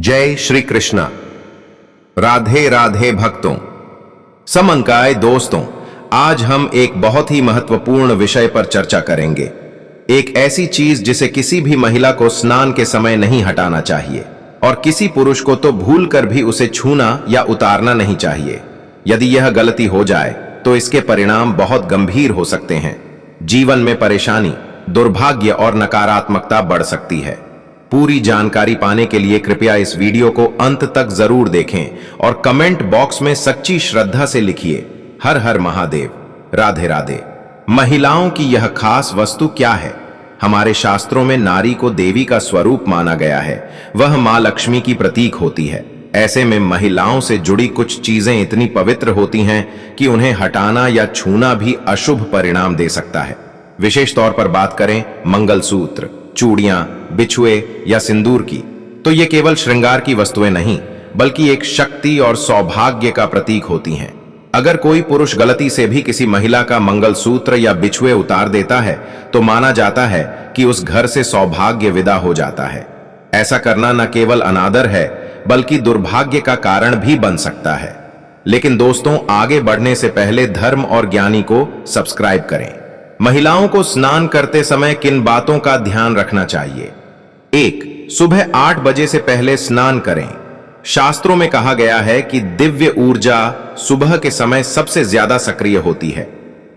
जय श्री कृष्णा। राधे राधे भक्तों, समंकाय दोस्तों, आज हम एक बहुत ही महत्वपूर्ण विषय पर चर्चा करेंगे। एक ऐसी चीज जिसे किसी भी महिला को स्नान के समय नहीं हटाना चाहिए और किसी पुरुष को तो भूल कर भी उसे छूना या उतारना नहीं चाहिए। यदि यह गलती हो जाए तो इसके परिणाम बहुत गंभीर हो सकते हैं। जीवन में परेशानी, दुर्भाग्य और नकारात्मकता बढ़ सकती है। पूरी जानकारी पाने के लिए कृपया इस वीडियो को अंत तक जरूर देखें और कमेंट बॉक्स में सच्ची श्रद्धा से लिखिए, हर हर महादेव, राधे राधे। महिलाओं की यह खास वस्तु क्या है? हमारे शास्त्रों में नारी को देवी का स्वरूप माना गया है। वह मां लक्ष्मी की प्रतीक होती है। ऐसे में महिलाओं से जुड़ी कुछ चीजें इतनी पवित्र होती हैं कि उन्हें हटाना या छूना भी अशुभ परिणाम दे सकता है। विशेष तौर पर बात करें मंगलसूत्र, चूड़ियां, बिछुए या सिंदूर की, तो ये केवल श्रृंगार की वस्तुएं नहीं बल्कि एक शक्ति और सौभाग्य का प्रतीक होती हैं। अगर कोई पुरुष गलती से भी किसी महिला का मंगलसूत्र या बिछुए उतार देता है तो माना जाता है कि उस घर से सौभाग्य विदा हो जाता है। ऐसा करना न केवल अनादर है बल्कि दुर्भाग्य का कारण भी बन सकता है। लेकिन दोस्तों, आगे बढ़ने से पहले धर्म और ज्ञानी को सब्सक्राइब करें। महिलाओं को स्नान करते समय किन बातों का ध्यान रखना चाहिए? 1. सुबह 8 बजे से पहले स्नान करें। शास्त्रों में कहा गया है कि दिव्य ऊर्जा सुबह के समय सबसे ज्यादा सक्रिय होती है।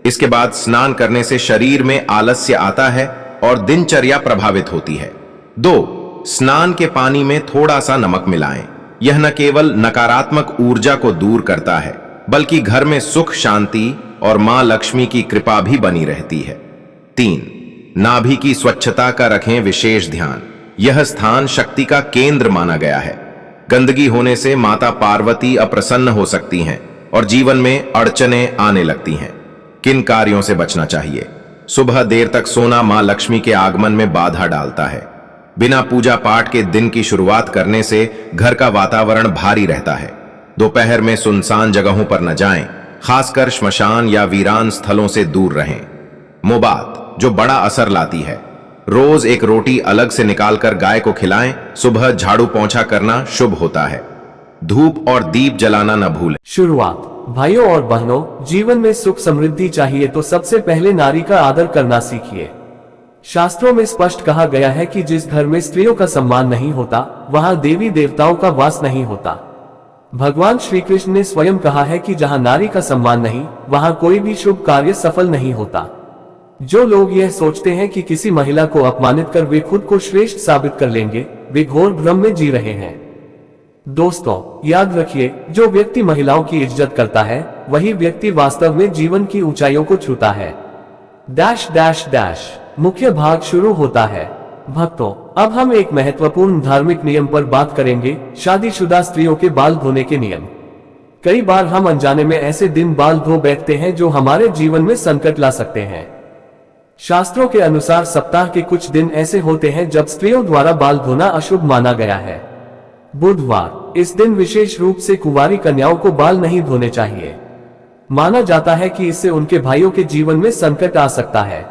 इसके बाद स्नान करने से शरीर में आलस्य आता है और दिनचर्या प्रभावित होती है। 2. स्नान के पानी में थोड़ा सा नमक मिलाएं। यह न केवल नकारात्मक ऊर्जा को दूर करता है बल्कि घर में सुख, शांति और मां लक्ष्मी की कृपा भी बनी रहती है। 3. नाभि की स्वच्छता का रखें विशेष ध्यान। यह स्थान शक्ति का केंद्र माना गया है। गंदगी होने से माता पार्वती अप्रसन्न हो सकती हैं और जीवन में अड़चनें आने लगती हैं। किन कार्यों से बचना चाहिए? सुबह देर तक सोना मां लक्ष्मी के आगमन में बाधा डालता है। बिना पूजा पाठ के दिन की शुरुआत करने से घर का वातावरण भारी रहता है। दोपहर में सुनसान जगहों पर न जाएं, खासकर श्मशान या वीरान स्थलों से दूर रहें। मुबात, जो बड़ा असर लाती है। रोज एक रोटी अलग से निकालकर गाय को खिलाएं। सुबह झाड़ू पोंछा करना शुभ होता है। धूप और दीप जलाना न भूलें। शुरुआत। भाइयों और बहनों, जीवन में सुख समृद्धि चाहिए तो सबसे पहले नारी का आदर करना सीखिए। शास्त्रों में स्पष्ट कहा गया है कि जिस घर में स्त्रियों का सम्मान नहीं होता वहां देवी देवताओं का वास नहीं होता। भगवान श्री कृष्ण ने स्वयं कहा है कि जहां नारी का सम्मान नहीं वहां कोई भी शुभ कार्य सफल नहीं होता। जो लोग यह सोचते हैं कि किसी महिला को अपमानित कर वे खुद को श्रेष्ठ साबित कर लेंगे, वे घोर भ्रम में जी रहे हैं। दोस्तों, याद रखिए, जो व्यक्ति महिलाओं की इज्जत करता है वही व्यक्ति वास्तव में जीवन की ऊंचाइयों को छूता है। Dash dash dash. मुख्य भाग शुरू होता है। भक्तों, अब हम एक महत्वपूर्ण धार्मिक नियम पर बात करेंगे, शादीशुदा स्त्रियों के बाल धोने के नियम। कई बार हम अनजाने में ऐसे दिन बाल धो बैठते हैं जो हमारे जीवन में संकट ला सकते हैं। शास्त्रों के अनुसार सप्ताह के कुछ दिन ऐसे होते हैं जब स्त्रियों द्वारा बाल धोना अशुभ माना गया है। बुधवार, इस दिन विशेष रूप से कुंवारी कन्याओं को बाल नहीं धोने चाहिए। माना जाता है कि इससे उनके भाइयों के जीवन में संकट आ सकता है।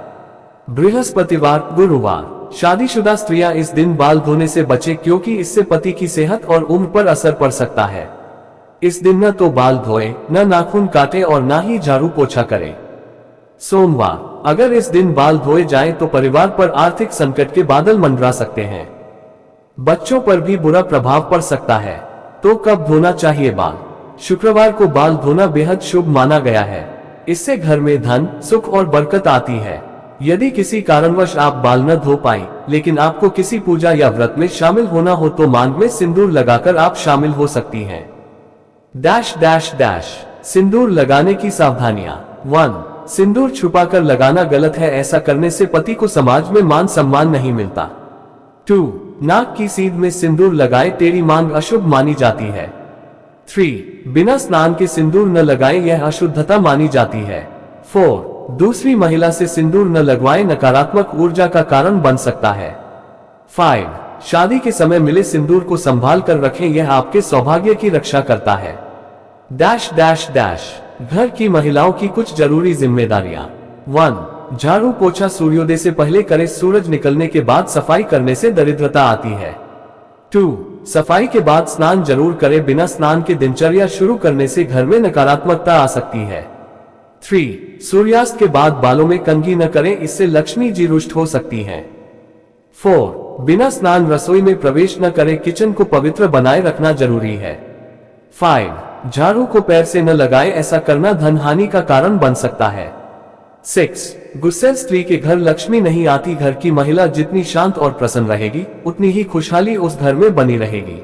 बृहस्पतिवार, गुरुवार, शादीशुदा स्त्रियां इस दिन बाल धोने से बचें क्योंकि इससे पति की सेहत और उम्र पर असर पड़ सकता है। इस दिन न तो बाल धोएं, न नाखून काटें और न ही झाड़ू पोछा करें। सोमवार, अगर इस दिन बाल धोए जाएं तो परिवार पर आर्थिक संकट के बादल मंडरा सकते हैं। बच्चों पर भी बुरा प्रभाव पड़ सकता है। तो कब धोना चाहिए बाल? शुक्रवार को बाल धोना बेहद शुभ माना गया है। इससे घर में धन, सुख और बरकत आती है। यदि किसी कारणवश आप बाल न धो पाए लेकिन आपको किसी पूजा या व्रत में शामिल होना हो तो मांग में सिंदूर लगाकर आप शामिल हो सकती हैं। Dash dash dash. सिंदूर लगाने की सावधानियां। 1. सिंदूर छुपाकर लगाना गलत है। ऐसा करने से पति को समाज में मान सम्मान नहीं मिलता। 2. नाक की सीध में सिंदूर लगाए, तेरी मांग अशुभ मानी जाती है। 3. बिना स्नान के सिंदूर न लगाए, यह अशुद्धता मानी जाती है। 4. दूसरी महिला से सिंदूर न लगवाएं, नकारात्मक ऊर्जा का कारण बन सकता है। 5. शादी के समय मिले सिंदूर को संभाल कर रखें, यह आपके सौभाग्य की रक्षा करता है। Dash dash dash. घर की महिलाओं की कुछ जरूरी जिम्मेदारियां। 1. झाड़ू पोछा सूर्योदय से पहले करें। सूरज निकलने के बाद सफाई करने से दरिद्रता आती है। 2. सफाई के बाद स्नान जरूर करें। बिना स्नान के दिनचर्या शुरू करने से घर में नकारात्मकता आ सकती है। 3. सूर्यास्त के बाद बालों में कंघी न करें, इससे लक्ष्मी जी रुष्ट हो सकती हैं। 4. बिना स्नान रसोई में प्रवेश न करें, किचन को पवित्र बनाए रखना जरूरी है। 5. झाड़ू को पैर से न लगाएं, ऐसा करना धन हानि का कारण बन सकता है। 6. गुस्सैल स्त्री के घर लक्ष्मी नहीं आती। घर की महिला जितनी शांत और प्रसन्न रहेगी, उतनी ही खुशहाली उस घर में बनी रहेगी।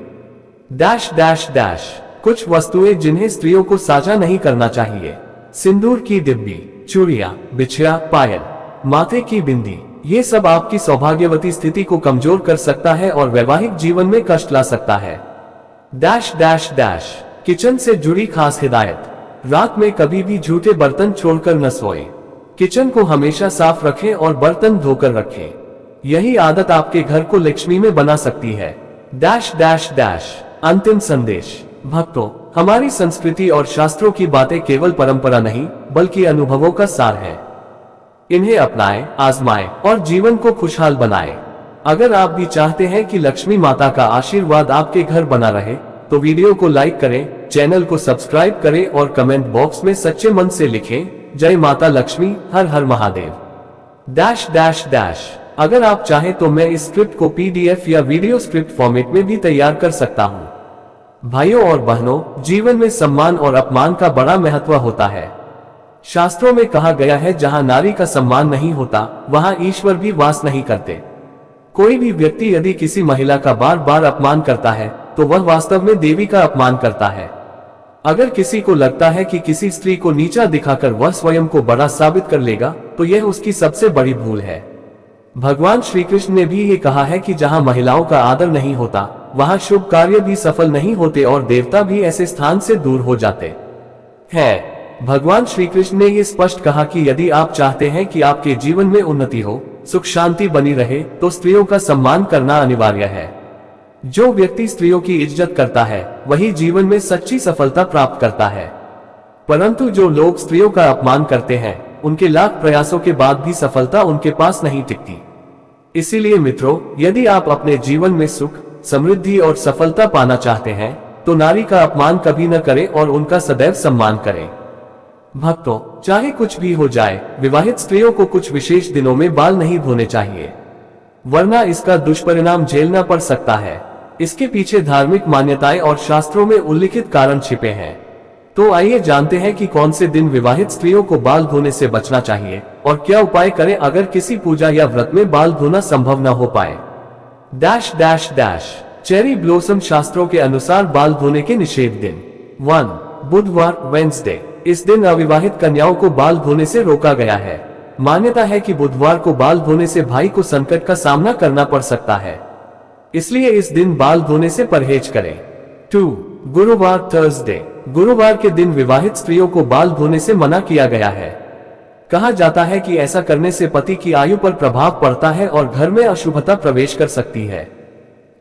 Dash dash dash. कुछ वस्तुएं जिन्हें स्त्रियों को साझा नहीं करना चाहिए। सिंदूर की डिब्बी, चूड़ियां, बिछिया, पायल, माथे की बिंदी, ये सब आपकी सौभाग्यवती स्थिति को कमजोर कर सकता है और वैवाहिक जीवन में कष्ट ला सकता है। Dash dash dash. किचन से जुड़ी खास हिदायत, रात में कभी भी झूठे बर्तन छोड़कर न सोएं। किचन को हमेशा साफ रखें और बर्तन धोकर रखें। यही आदत आपके घर को लक्ष्मी में बना सकती है। Dash dash dash. अंतिम संदेश, भक्तों, हमारी संस्कृति और शास्त्रों की बातें केवल परंपरा नहीं, बल्कि अनुभवों का सार है। इन्हें अपनाएं, आजमाएं और जीवन को खुशहाल बनाएं। अगर आप भी चाहते हैं कि लक्ष्मी माता का आशीर्वाद आपके घर बना रहे, तो वीडियो को लाइक करें, चैनल को सब्सक्राइब करें और कमेंट बॉक्स में सच्चे मन से लिखें, जय माता लक्ष्मी, हर हर महादेव। Dash dash dash. अगर आप चाहें तो मैं इस स्क्रिप्ट को PDF या वीडियो स्क्रिप्ट फॉर्मेट में भी तैयार कर सकता हूं। भाइयों और बहनों, जीवन में सम्मान और अपमान का बड़ा महत्व होता है। शास्त्रों में कहा गया है, जहां नारी का सम्मान नहीं होता, वहां ईश्वर भी वास नहीं करते। कोई भी व्यक्ति यदि किसी महिला का बार बार अपमान करता है, तो वह वास्तव में देवी का अपमान करता है। अगर किसी को लगता है कि किसी स्त्री को नीचा दिखाकर वह स्वयं को बड़ा साबित कर लेगा, तो यह उसकी सबसे बड़ी भूल है। भगवान श्री कृष्ण ने भी ये कहा है कि जहां महिलाओं का आदर नहीं होता, वहां शुभ कार्य भी सफल नहीं होते और देवता भी ऐसे स्थान से दूर हो जाते हैं। भगवान श्री कृष्ण ने ये स्पष्ट कहा कि यदि आप चाहते हैं कि आपके जीवन में उन्नति हो, सुख शांति बनी रहे, तो स्त्रियों का सम्मान करना अनिवार्य है। जो व्यक्ति स्त्रियों की इज्जत करता है, वही जीवन में सच्ची सफलता प्राप्त करता है। परंतु जो लोग स्त्रियों का अपमान करते हैं, उनके लाख प्रयासों के बाद भी सफलता उनके पास नहीं टिकती। इसीलिए मित्रों, यदि आप अपने जीवन में सुख, समृद्धि और सफलता पाना चाहते हैं, तो नारी का अपमान कभी न करें और उनका सदैव सम्मान करें। भक्तों, चाहे कुछ भी हो जाए, विवाहित स्त्रियों को कुछ विशेष दिनों में बाल नहीं धोने चाहिए, वरना इसका दुष्परिणाम झेलना पड़ सकता है। इसके पीछे धार्मिक मान्यताएं और शास्त्रों में उल्लिखित कारण छिपे हैं। तो आइए जानते हैं कि कौन से दिन विवाहित स्त्रियों को बाल धोने से बचना चाहिए और क्या उपाय करें अगर किसी पूजा या व्रत में बाल धोना संभव न हो पाए। Dash dash dash. Cherry blossom शास्त्रों के अनुसार बाल धोने के निषेध दिन। 1. बुधवार, वेंसडे। इस दिन अविवाहित कन्याओं को बाल धोने से रोका गया है। मान्यता है कि बुधवार को बाल धोने से भाई को संकट का सामना करना पड़ सकता है, इसलिए इस दिन बाल धोने से परहेज करें। 2. गुरुवार, थर्सडे। गुरुवार के दिन विवाहित स्त्रियों को बाल धोने से मना किया गया है। कहा जाता है कि ऐसा करने से पति की आयु पर प्रभाव पड़ता है और घर में अशुभता प्रवेश कर सकती है।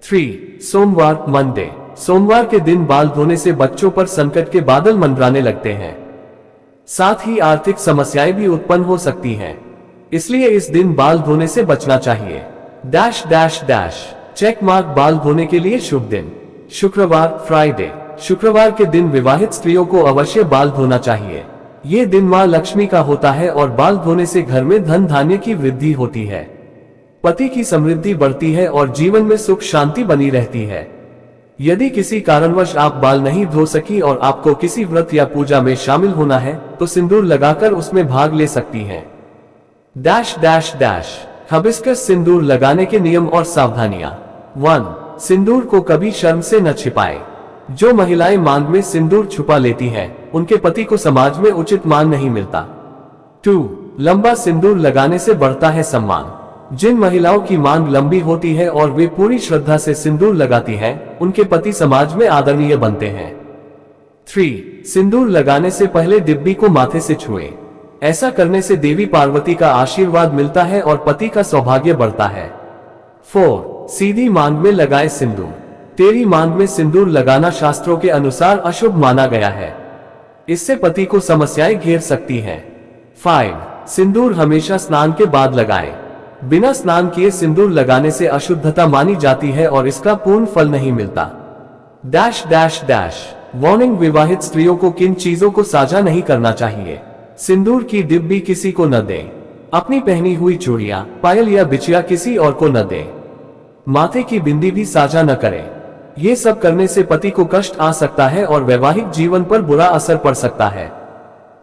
3. सोमवार, मंडे। सोमवार के दिन बाल धोने से बच्चों पर संकट के बादल मंडराने लगते हैं, साथ ही आर्थिक समस्याएं भी उत्पन्न हो सकती हैं, इसलिए इस दिन बाल धोने से बचना चाहिए। Dash dash dash. Check mark. बाल धोने के लिए शुभ दिन। शुक्रवार, फ्राइडे। शुक्रवार के दिन विवाहित स्त्रियों को अवश्य बाल धोना चाहिए। ये दिन मां लक्ष्मी का होता है और बाल धोने से घर में धन धान्य की वृद्धि होती है, पति की समृद्धि बढ़ती है और जीवन में सुख शांति बनी रहती है। यदि किसी कारणवश आप बाल नहीं धो सकी और आपको किसी व्रत या पूजा में शामिल होना है, तो सिंदूर लगाकर उसमें भाग ले सकती हैं। Dash dash dash. हिबिस्कस सिंदूर लगाने के नियम और सावधानियां। 1. सिंदूर को कभी शर्म से न छिपाएं। जो महिलाएं मांग में सिंदूर छुपा लेती हैं, उनके पति को समाज में उचित मान नहीं मिलता। 2. लंबा सिंदूर लगाने से बढ़ता है सम्मान। जिन महिलाओं की मांग लंबी होती है और वे पूरी श्रद्धा से सिंदूर लगाती हैं, उनके पति समाज में आदरणीय बनते हैं। 3. सिंदूर लगाने से पहले डिब्बी को माथे से छुएं। ऐसा करने से देवी पार्वती का आशीर्वाद मिलता है और पति का सौभाग्य बढ़ता है। 4. सीधी मांग में लगाए सिंदूर। टेढ़ी मांग में सिंदूर लगाना शास्त्रों के अनुसार अशुभ माना गया है, इससे पति को समस्याएं घेर सकती हैं। 5. सिंदूर हमेशा स्नान के बाद लगाएं। बिना स्नान किए सिंदूर लगाने से अशुद्धता मानी जाती है और इसका पूर्ण फल नहीं मिलता। डैश डैश डैश वार्निंग, विवाहित स्त्रियों को किन चीजों को साझा नहीं करना चाहिए। सिंदूर की डिब्बी किसी को न दें। अपनी पहनी हुई चूड़ियां, पायल या बिछिया किसी और को न दें। माथे की बिंदी भी साझा न करें। ये सब करने से पति को कष्ट आ सकता है और वैवाहिक जीवन पर बुरा असर पड़ सकता है।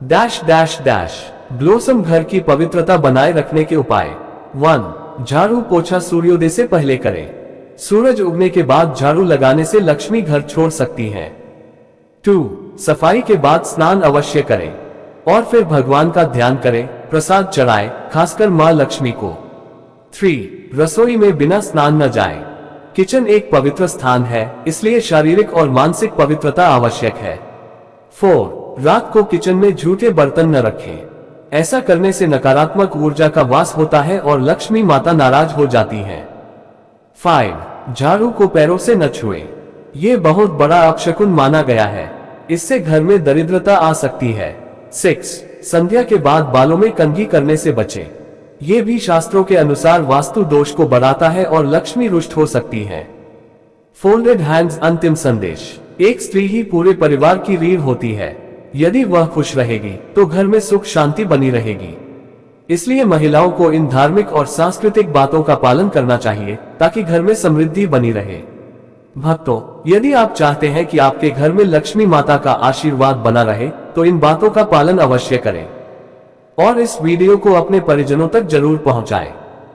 डैश डैश डैश ब्लोसम, घर की पवित्रता बनाए रखने के उपाय। 1. झाड़ू पोछा सूर्योदय से पहले करें। सूरज उगने के बाद झाड़ू लगाने से लक्ष्मी घर छोड़ सकती हैं। 2. सफाई के बाद स्नान अवश्य करें और फिर भगवान का ध्यान करें, प्रसाद चढ़ाएं, खासकर मां लक्ष्मी को। 3. रसोई में बिना स्नान न जाएं। किचन एक पवित्र स्थान है, इसलिए शारीरिक और मानसिक पवित्रता आवश्यक है। 4. रात को किचन में झूठे बर्तन न रखें। ऐसा करने से नकारात्मक ऊर्जा का वास होता है और लक्ष्मी माता नाराज हो जाती हैं। 5. झाड़ू को पैरों से न छुएं। ये बहुत बड़ा अपशकुन माना गया है, इससे घर में दरिद्रता आ सकती है। 6. संध्या के बाद बालों में कंघी करने से बचें। ये भी शास्त्रों के अनुसार वास्तु दोष को बढ़ाता है और लक्ष्मी रुष्ट हो सकती है। फोल्डेड हैंड्स, अंतिम संदेश। एक स्त्री ही पूरे परिवार की रीढ़ होती है। यदि वह खुश रहेगी तो घर में सुख शांति बनी रहेगी। इसलिए महिलाओं को इन धार्मिक और सांस्कृतिक बातों का पालन करना चाहिए ताकि घर में समृद्धि बनी रहे। भक्तों, यदि आप चाहते हैं कि आपके घर में लक्ष्मी माता का आशीर्वाद बना रहे तो इन बातों का पालन अवश्य करें और इस वीडियो को अपने परिजनों तक जरूर पहुंचाएं।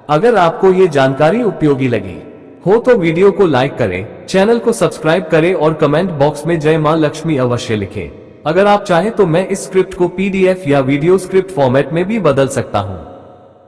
अगर आपको ये जानकारी उपयोगी लगी हो तो वीडियो को लाइक करें, चैनल को सब्सक्राइब करें और कमेंट बॉक्स में जय मां लक्ष्मी अवश्य लिखें। अगर आप चाहें तो मैं इस स्क्रिप्ट को PDF या वीडियो स्क्रिप्ट फॉर्मेट में भी बदल सकता हूं।